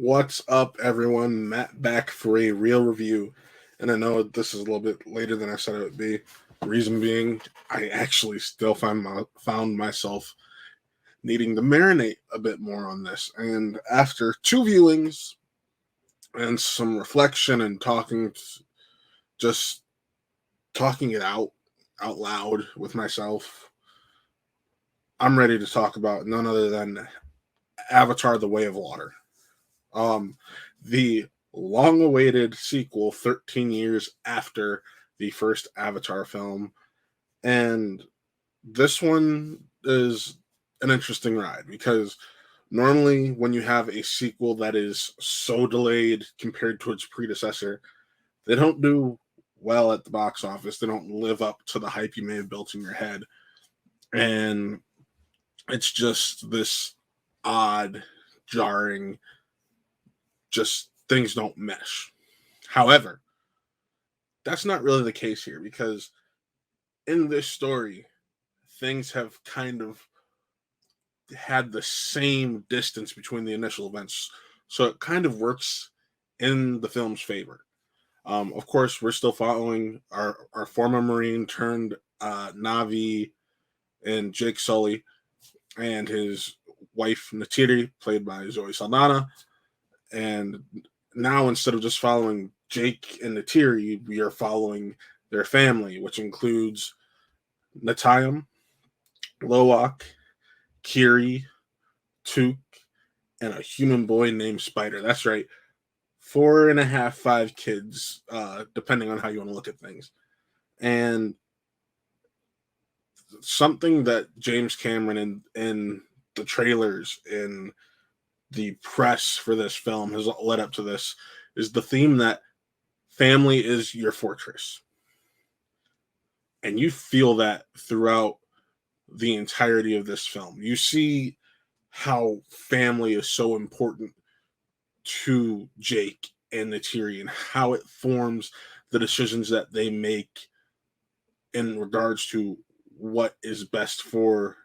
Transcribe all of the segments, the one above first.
What's up, everyone? Matt back for a real review. And I know this is a little bit later than I said it would be. Reason being, I actually still found myself needing to marinate a bit more on this. And after two viewings and some reflection and just talking it out loud with myself, I'm ready to talk about none other than Avatar: The Way of Water. Um, the long-awaited sequel 13 years after the first Avatar film, and this one is an interesting ride because normally when you have a sequel that is so delayed compared to its predecessor, they don't do well at the box office. They don't live up to the hype you may have built in your head, and it's just this odd, jarring, just things don't mesh. However, that's not really the case here because in this story, things have kind of had the same distance between the initial events. So it kind of works in the film's favor. Of course, we're still following our former Marine turned Navi and Jake Sully and his wife Neytiri, played by Zoe Saldana. And now instead of just following Jake and Neytiri, we are following their family, which includes Natayam, Loak, Kiri, Took, and a human boy named Spider. That's right, four and a half, five kids, depending on how you want to look at things. And something that James Cameron in the trailers in the press for this film has led up to this is the theme that family is your fortress. And you feel that throughout the entirety of this film. You see how family is so important to Jake and Neytiri and how it forms the decisions that they make in regards to what is best for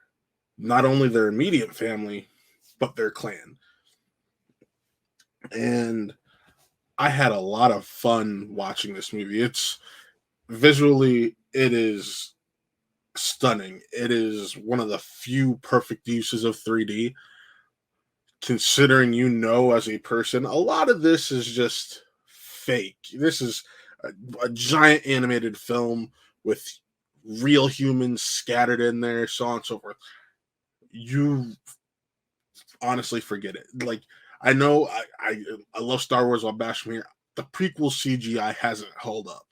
not only their immediate family, but their clan. And I had a lot of fun watching this movie. It's visually, it is stunning. It is one of the few perfect uses of 3D. Considering as a person, a lot of this is just fake. This is a giant animated film with real humans scattered in there, so on and so forth. You honestly forget it. Like, I know I love Star Wars. I'll bash them here. The prequel CGI hasn't held up.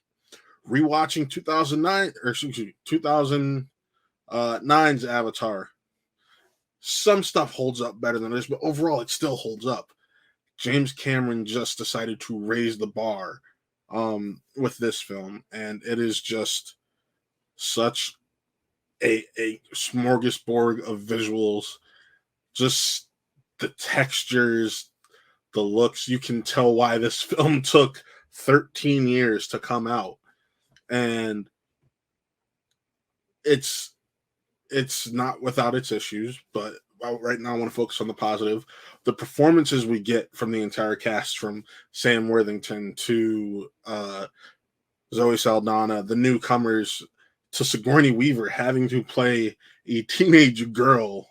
Rewatching 2009 or excuse me, 2009's Avatar, some stuff holds up better than this, but overall it still holds up. James Cameron just decided to raise the bar with this film, and it is just such a smorgasbord of visuals, just the textures, the looks. You can tell why this film took 13 years to come out, and it's not without its issues, but right now I want to focus on the positive. The performances we get from the entire cast, from Sam Worthington to Zoe Saldana, the newcomers, to Sigourney Weaver having to play a teenage girl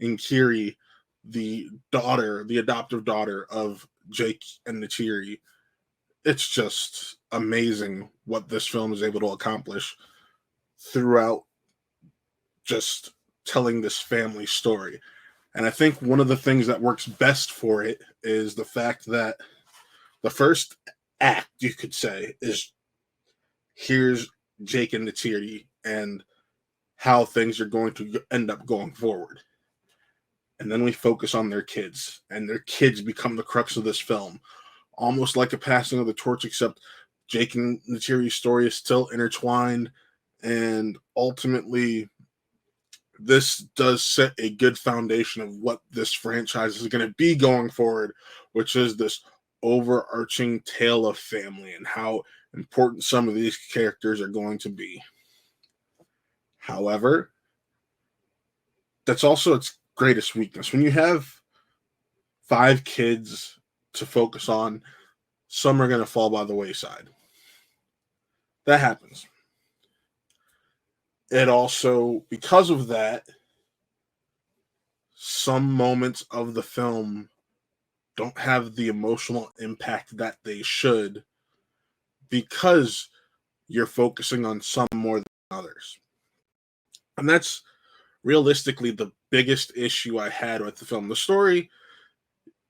in Kiri, the adoptive daughter of Jake and Neytiri. It's just amazing what this film is able to accomplish throughout just telling this family story. And I think one of the things that works best for it is the fact that the first act, you could say, is here's Jake and Neytiri and how things are going to end up going forward. And then we focus on their kids, and their kids become the crux of this film. Almost like a passing of the torch, except Jake and Neytiri's story is still intertwined, and ultimately this does set a good foundation of what this franchise is going to be going forward, which is this overarching tale of family and how important some of these characters are going to be. However, that's also its greatest weakness. When you have 5 kids to focus on. Some are going to fall by the wayside. That happens. It also, because of that, some moments of the film don't have the emotional impact that they should because you're focusing on some more than others. And that's realistically the biggest issue I had with the film. The story,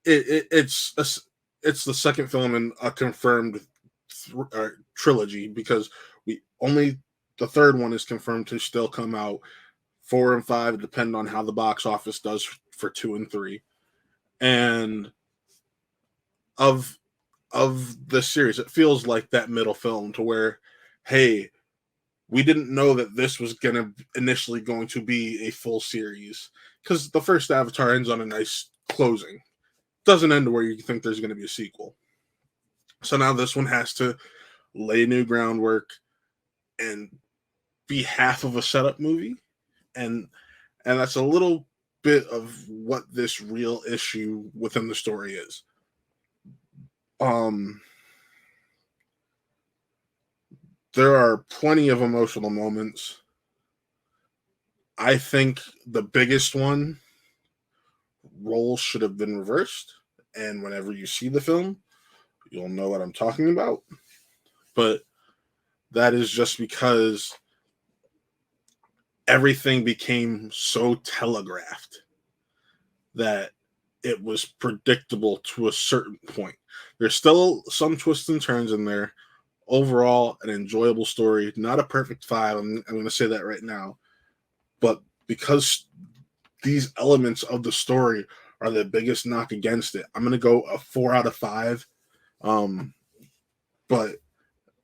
it's the second film in a confirmed trilogy, because we only the third one is confirmed to still come out. 4 and 5 depend on how the box office does for 2 and 3. And of the series, it feels like that middle film, to where, hey, we didn't know that this was initially going to be a full series, because the first Avatar ends on a nice closing. Doesn't end where you think there's going to be a sequel. So now this one has to lay new groundwork and be half of a setup movie, and that's a little bit of what this real issue within the story is. There are plenty of emotional moments. I think the biggest one, roles should have been reversed, and whenever you see the film, you'll know what I'm talking about. But that is just because everything became so telegraphed that it was predictable to a certain point. There's still some twists and turns in there. Overall, an enjoyable story. Not a perfect 5. I'm going to say that right now. But because these elements of the story are the biggest knock against it, I'm going to go a 4 out of 5. But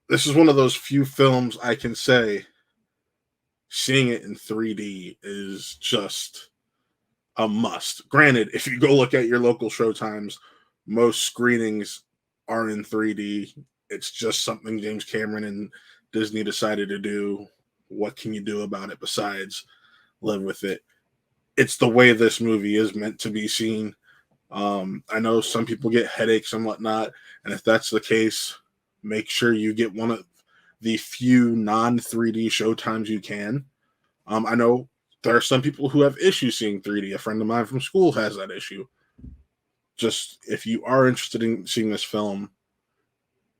this is one of those few films I can say seeing it in 3D is just a must. Granted, if you go look at your local showtimes, most screenings are in 3D. It's just something James Cameron and Disney decided to do. What can you do about it besides live with it? It's the way this movie is meant to be seen. I know some people get headaches and whatnot, and if that's the case, make sure you get one of the few non-3D showtimes you can. I know there are some people who have issues seeing 3D. A friend of mine from school has that issue. Just, if you are interested in seeing this film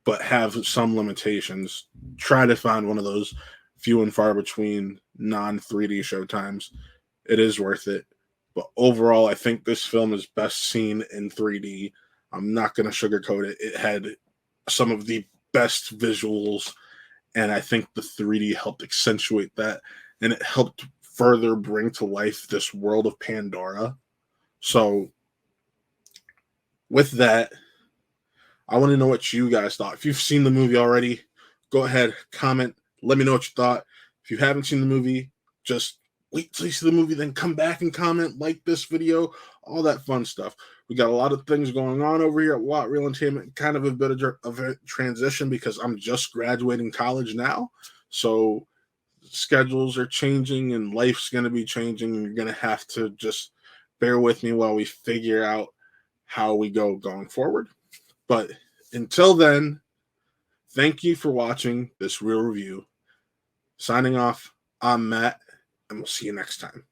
but have some limitations, try to find one of those few and far between non-3D showtimes. It is worth it. But overall, I think this film is best seen in 3D. I'm not going to sugarcoat it. It had some of the best visuals, and I think the 3D helped accentuate that, and it helped further bring to life this world of Pandora. So, with that, I want to know what you guys thought. If you've seen the movie already, go ahead, comment, let me know what you thought. If you haven't seen the movie, just wait till you see the movie, then come back and comment, like this video, all that fun stuff. We got a lot of things going on over here at Watt Real Entertainment, kind of a bit of a transition because I'm just graduating college now. So schedules are changing and life's going to be changing. And you're going to have to just bear with me while we figure out how we go going forward. But until then, thank you for watching this real review. Signing off, I'm Matt, and we'll see you next time.